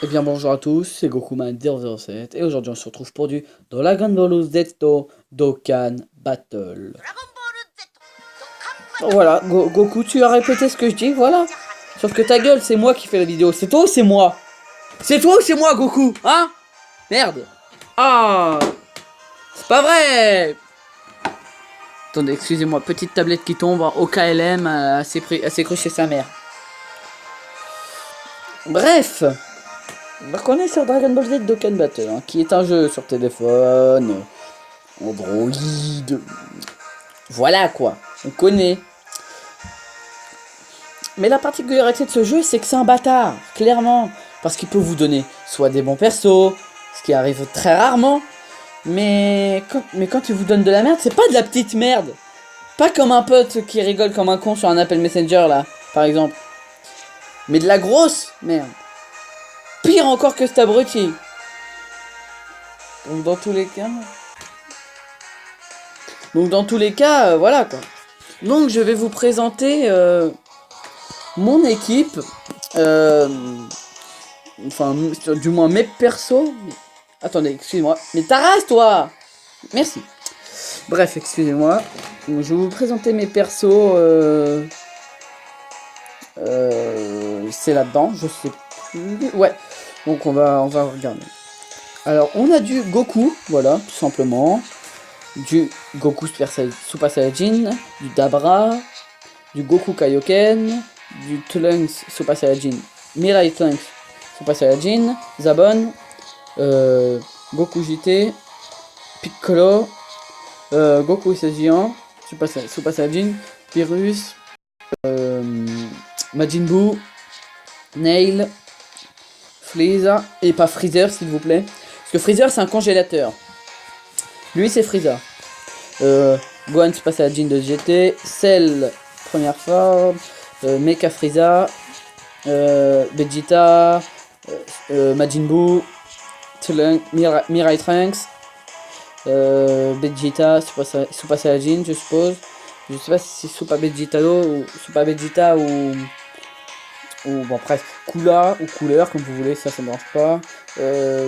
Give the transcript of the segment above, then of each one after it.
Eh bien bonjour à tous, c'est Gokuman007 et aujourd'hui on se retrouve pour du Dragon Ball Z Dokkan Battle. Voilà, Goku, tu as répété ce que je dis, voilà. Sauf que ta gueule, c'est moi qui fais la vidéo, c'est toi ou c'est moi? C'est toi ou c'est moi, Goku? Hein? Merde. Ah, c'est pas vrai. Attendez, excusez-moi, petite tablette qui tombe au KLM, assez cru chez sa mère. Bref. Donc on est sur Dragon Ball Z Dokkan Battle, hein, qui est un jeu sur téléphone, Android. Voilà quoi, on connaît. Mais la particularité de ce jeu, c'est que c'est un bâtard, clairement. Parce qu'il peut vous donner soit des bons persos, ce qui arrive très rarement, mais quand il vous donne de la merde, c'est pas de la petite merde. Pas comme un pote qui rigole comme un con sur un appel Messenger là, par exemple. Mais de la grosse merde. Pire encore que cet abruti. Donc dans tous les cas, voilà quoi. Donc je vais vous présenter mon équipe. Enfin, du moins mes persos. Attendez, excusez-moi. Mais t'arrêtes toi. Merci. Bref, excusez-moi. Je vais vous présenter mes persos. C'est là-dedans, je sais plus. Ouais. Donc on va regarder. Alors on a du Goku, voilà, tout simplement. Du Goku Super Saiyajin, du Dabra, du Goku Kaioken, du Trunks Super Saiyajin, Mirai Trunks Super Saiyajin, Zabon, Goku GT, Piccolo, Goku Saiyan, Super Saiyajin, Virus, Majin Buu, Nail, Frieza, et pas Freezer s'il vous plaît, parce que Freezer c'est un congélateur. Lui c'est Frieza. Gohan Super Saiyajin de GT, Cell première forme, Mecha Frieza, Vegeta, Majin Buu, Mirai Trunks, Vegeta Super Saiyajin je suppose. Je sais pas si c'est Super Vegeta ou Super Vegeta ou bon presque Kula ou couleur comme vous voulez, ça me dérange pas.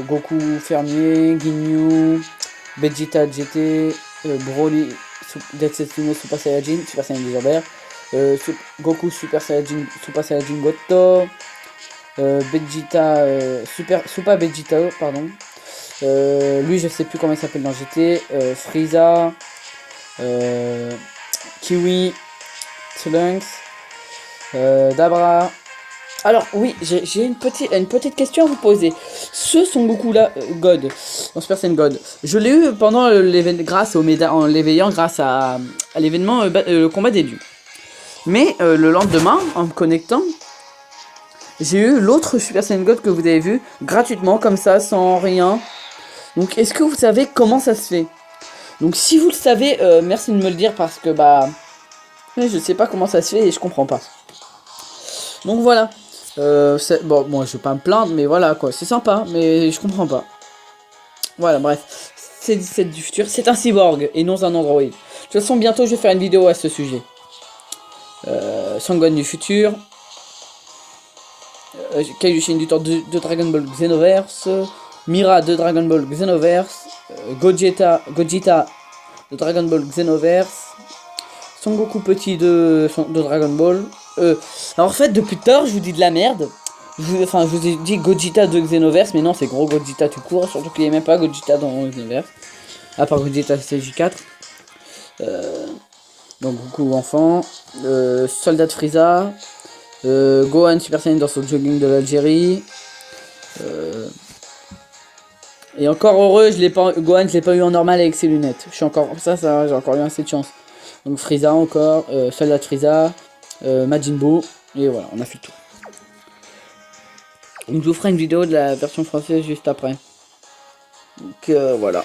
Goku fermier, Ginyu, Vegeta GT, Broly, Detsetsuno Super Saiyajin légendaire, Goku Super Saiyajin Goto, Vegeta Super Vegeta pardon. Lui je sais plus comment il s'appelle dans GT, Frieza, Kiwi, Trunks, Dabra. Alors oui, j'ai une petite question à vous poser. Ce Son Goku là, God, en Super Saiyan God, je l'ai eu pendant l'événement grâce en l'éveillant grâce à l'événement le combat des dieux. Mais le lendemain, en me connectant, j'ai eu l'autre Super Saiyan God que vous avez vu gratuitement comme ça, sans rien. Donc est-ce que vous savez comment ça se fait? Donc si vous le savez, merci de me le dire parce que je sais pas comment ça se fait et je comprends pas. Donc voilà. Bon, moi je vais pas me plaindre, mais voilà quoi, c'est sympa, mais je comprends pas. Voilà, bref, c'est du futur, c'est un cyborg et non un android. De toute façon, bientôt je vais faire une vidéo à ce sujet. Sangon du futur, Kaioshin du temps de Dragon Ball Xenoverse, Mira de Dragon Ball Xenoverse, Gogeta de Dragon Ball Xenoverse, Son Goku petit de Dragon Ball. Alors en fait, depuis tout à l'heure, je vous dis de la merde. Je vous ai dit Gogeta de Xenoverse, mais non, c'est gros Gogeta tout court. Surtout qu'il n'y a même pas Gogeta dans Xenoverse. À part Gogeta CJ4. Donc Goku enfant. Soldat de Frieza. Gohan Super Saiyan dans son jogging de l'Algérie. Et encore heureux, Gohan, je l'ai pas eu en normal avec ses lunettes. Je suis encore. Ça, j'ai encore eu assez de chance. Donc Frieza encore. Soldat de Frieza. Majin Buu, et voilà, on a fait le tour. Donc je vous ferai une vidéo de la version française juste après. Donc voilà.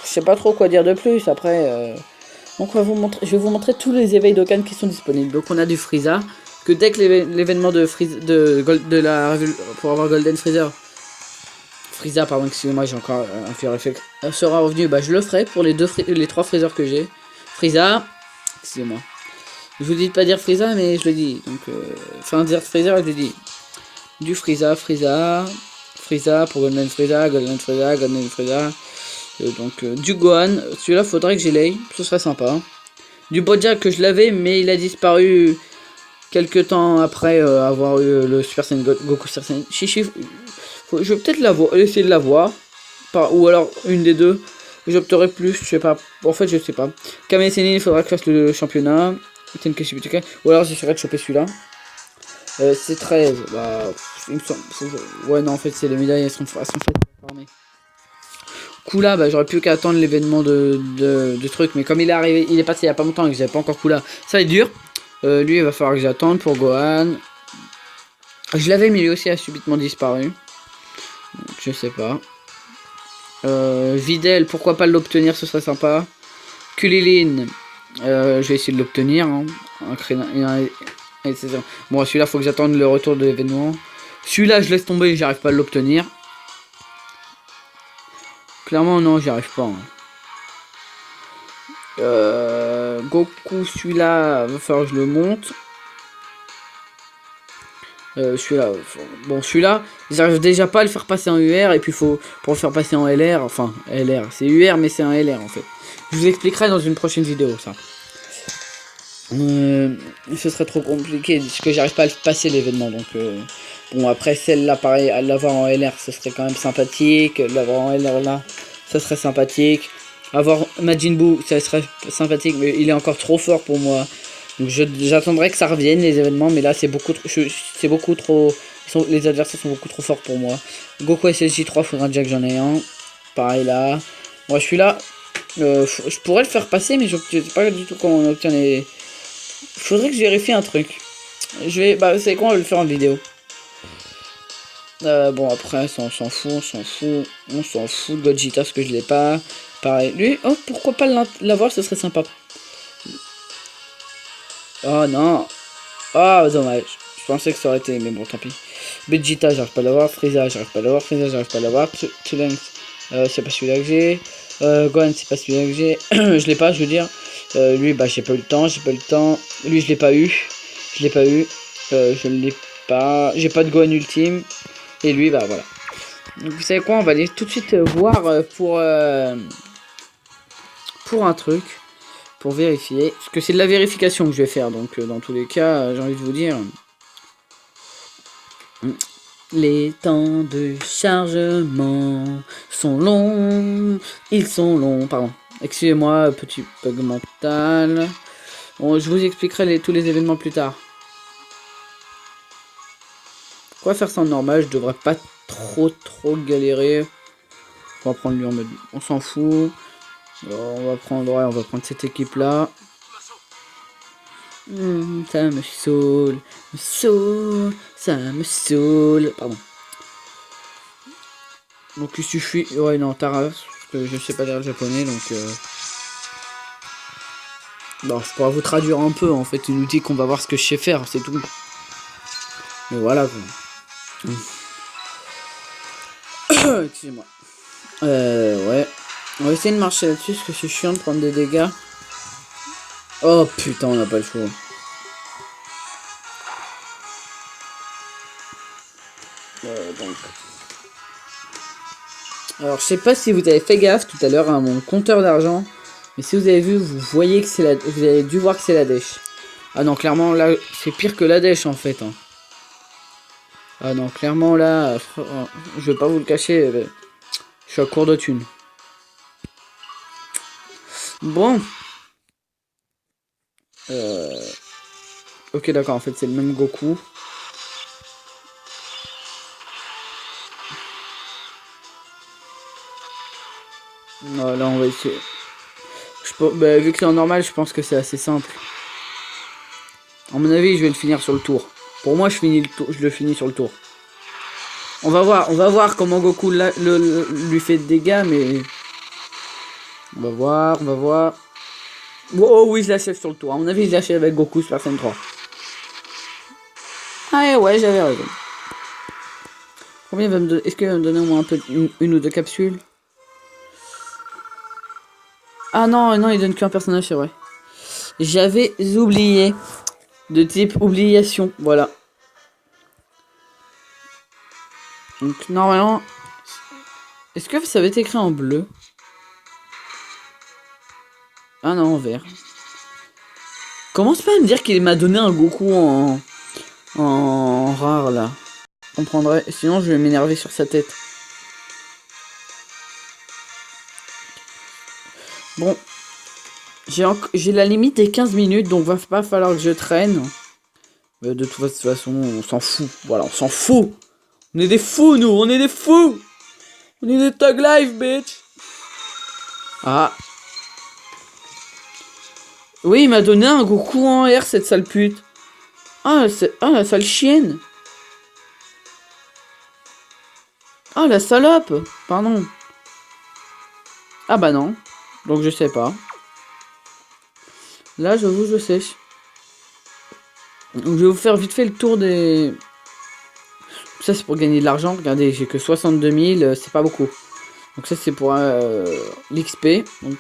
Je sais pas trop quoi dire de plus après. Donc je vais vous montrer tous les éveils Dokkan qui sont disponibles. Donc on a du Frieza, que dès que l'événement pour avoir Golden Frieza, pardon, excusez-moi, j'ai encore un fier réflexe, sera revenu, je le ferai pour les 3 Freezers que j'ai. Frieza, excusez-moi. Je vous dis de pas dire Frieza, mais je le dis. Donc, dire Freezer, je le dis. Du Frieza. Frieza pour Golden Frieza, Golden Frieza, Golden Frieza. Donc du Gohan, celui-là faudrait que j'aille, ce serait sympa. Du Bojack que je l'avais, mais il a disparu quelques temps après avoir eu le Super Saiyan Goku Super Saiyan. Chichi, je vais peut-être essayer de l'avoir, ou alors une des deux. J'opterai plus, je sais pas. En fait, je sais pas. Kame Sennin, il faudra que je fasse le championnat. Ou alors j'essaierai de choper celui-là. C'est 13. Bah, il me semble. Ouais, non, en fait, c'est les médailles, elles sont faites. Kula, bah j'aurais plus qu'à attendre l'événement de truc, mais comme il est arrivé, il est passé il y a pas longtemps et que j'avais pas encore Kula, ça va être dur. Lui, il va falloir que j'attende pour Gohan. Je l'avais, mais lui aussi a subitement disparu. Donc, je sais pas. Videl, pourquoi pas l'obtenir, ce serait sympa. Kulilin, je vais essayer de l'obtenir. Hein. Bon, celui-là, faut que j'attende le retour de l'événement. Celui-là, je laisse tomber, j'arrive pas à l'obtenir. Clairement, non, j'y arrive pas. Hein. Goku, celui-là, va falloir que je le monte. Celui-là, bon, celui-là, j'arrive déjà pas à le faire passer en UR. Et puis, pour le faire passer en LR. Enfin, LR, c'est UR, mais c'est un LR en fait. Je vous expliquerai dans une prochaine vidéo ça. Ce serait trop compliqué parce que j'arrive pas à le passer l'événement. Donc, bon, après celle-là, pareil, à l'avoir en LR, ce serait quand même sympathique. L'avoir en LR là, ça serait sympathique. Avoir Majin Buu, ça serait sympathique, mais il est encore trop fort pour moi. Donc j'attendrai que ça revienne les événements, mais là c'est beaucoup trop, les adversaires sont beaucoup trop forts pour moi. Goku SSJ3, faudra déjà que j'en ai un. Pareil là. Moi je suis là. Je pourrais le faire passer, mais je sais pas du tout comment on obtient les. Faudrait que je vérifie un truc. Je vais, bah c'est quoi, on va le faire en vidéo. Bon après ça, on s'en fout, on s'en fout de Gogeta parce que je l'ai pas. Pareil, lui, oh pourquoi pas l'avoir, ce serait sympa. Oh non. Ah oh, dommage. Je pensais que ça aurait été, mais bon tant pis. Vegeta j'arrive pas à l'avoir, Frieza j'arrive pas à l'avoir, Frieza j'arrive pas à l'avoir, Trunks c'est pas celui-là que j'ai. Gohan c'est pas celui-là que j'ai. Je l'ai pas, je veux dire. Lui bah j'ai pas eu le temps, Lui je l'ai pas eu. Je l'ai pas. J'ai pas de Gohan ultime. Et lui bah voilà. Donc vous savez quoi, on va aller tout de suite voir pour un truc. Pour vérifier. Parce que c'est de la vérification que je vais faire. Donc dans tous les cas, j'ai envie de vous dire. Les temps de chargement sont longs. Ils sont longs. Pardon. Excusez-moi, petit bug mental. Bon, je vous expliquerai tous les événements plus tard. On va faire ça en normal. Je devrais pas trop galérer. On va prendre lui en mode. On s'en fout. Alors, on va prendre cette équipe là. Ça me saoule, ça me saoule. Pardon. Donc il suffit. Ouais non, Tara, parce que je sais pas lire le japonais donc. Bon, je pourrais vous traduire un peu en fait. Il nous dit qu'on va voir ce que je sais faire, c'est tout. Mais voilà. Excusez-moi. Ouais. On va essayer de marcher là-dessus parce que c'est chiant de prendre des dégâts. Oh putain, on n'a pas le choix. Donc. Alors je sais pas si vous avez fait gaffe tout à l'heure à mon compteur d'argent. Mais si vous avez vu, vous voyez que c'est la. Vous avez dû voir que c'est la dèche. Ah non, clairement là, c'est pire que la dèche en fait. Hein. Ah non, clairement là, je vais pas vous le cacher. Je suis à court de thunes. Bon. Ok d'accord, en fait c'est le même Goku. Non, là on va essayer. Bah, vu que c'est en normal, je pense que c'est assez simple. À mon avis, je vais le finir sur le tour. Pour moi, je le finis sur le tour. On va voir comment Goku lui fait de dégâts, mais... On va voir. Oh oui, je l'achève sur le tour. À mon avis, je l'achève avec Goku Super Saiyan 3. Ah ouais, j'avais raison. Combien il va me donner? Est-ce qu'il va me donner au moins un peu une ou deux capsules? Ah non, il donne qu'un personnage, c'est vrai. J'avais oublié. De type oubliation, voilà. Donc normalement... Est-ce que ça avait été écrit en bleu? Ah non, en vert. Commence pas à me dire qu'il m'a donné un Goku en rare là. Je comprendrais. Sinon je vais m'énerver sur sa tête. Bon. J'ai la limite des 15 minutes, donc va pas falloir que je traîne. Mais de toute façon, on s'en fout. Voilà, on s'en fout. On est des fous, nous. On est des fous. On est des Thug Life, bitch. Ah. Oui, il m'a donné un Goku en R, cette sale pute. Ah, la sale chienne. Ah, la salope. Pardon. Ah bah non. Donc je sais pas. Là, j'avoue, je sais. Donc je vais vous faire vite fait le tour des... Ça, c'est pour gagner de l'argent. Regardez, j'ai que 62 000, c'est pas beaucoup. Donc ça, c'est pour l'XP. Donc,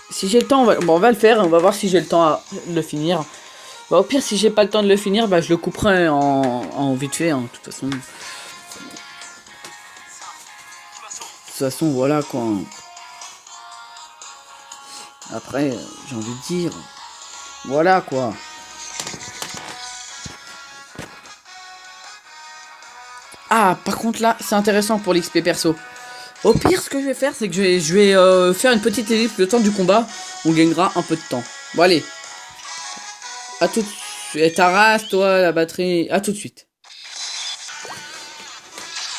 si j'ai le temps, on va le faire. On va voir si j'ai le temps à le finir. Bah, au pire, si j'ai pas le temps de le finir, bah, je le couperai en vite fait. Hein, de toute façon. De toute façon, voilà quoi. Après, j'ai envie de dire... Voilà quoi. Ah, par contre là, c'est intéressant pour l'XP perso. Au pire, ce que je vais faire, c'est que je vais faire une petite ellipse le temps du combat. On gagnera un peu de temps. Bon, allez. A tout de suite. Ta race, toi, la batterie. A tout de suite.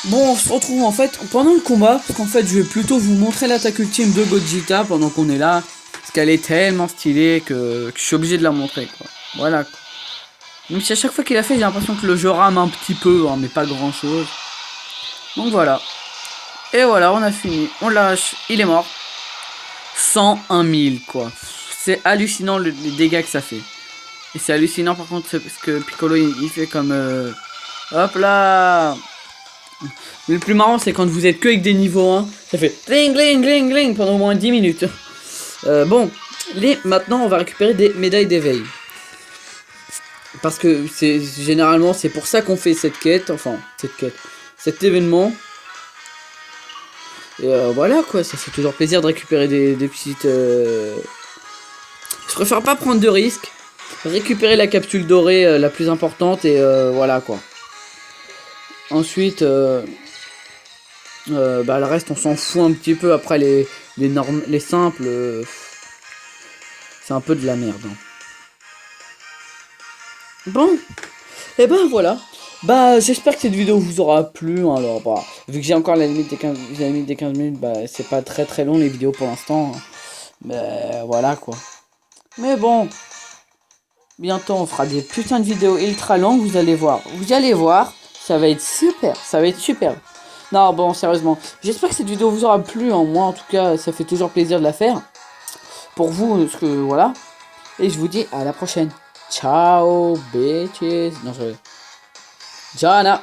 Bon, on se retrouve en fait pendant le combat. Parce qu'en fait, je vais plutôt vous montrer l'attaque ultime de Gogeta pendant qu'on est là. Parce qu'elle est tellement stylée que je suis obligé de la montrer, quoi. Voilà, quoi. Même si à chaque fois qu'il a fait, j'ai l'impression que le jeu rame un petit peu, hein, mais pas grand chose. Donc voilà. Et voilà, on a fini. On lâche. Il est mort. 101 000, quoi. C'est hallucinant les dégâts que ça fait. Et c'est hallucinant par contre parce que Piccolo il fait comme... Hop là. Mais le plus marrant c'est quand vous êtes que avec des niveaux 1. Ça fait gling gling gling gling pendant au moins 10 minutes. Bon. Maintenant on va récupérer des médailles d'éveil. Parce que généralement c'est pour ça qu'on fait cette quête. Enfin cette quête. Cet événement. Et voilà quoi, ça fait toujours plaisir de récupérer des petites... Je préfère pas prendre de risques. Récupérer la capsule dorée la plus importante et voilà quoi. Ensuite, bah, le reste on s'en fout un petit peu. Après les simples, c'est un peu de la merde. Hein. Bon, et ben voilà. Bah j'espère que cette vidéo vous aura plu. Hein. Alors bah, vu que j'ai encore la limite des 15 minutes, bah c'est pas très long les vidéos pour l'instant. Hein. Mais voilà quoi. Mais bon. Bientôt on fera des putains de vidéos ultra longues, vous allez voir. Vous allez voir, ça va être super, ça va être super. Non bon sérieusement, j'espère que cette vidéo vous aura plu, hein. Moi en tout cas ça fait toujours plaisir de la faire. Pour vous, parce que voilà. Et je vous dis à la prochaine. Ciao bitches. Non je... Jana.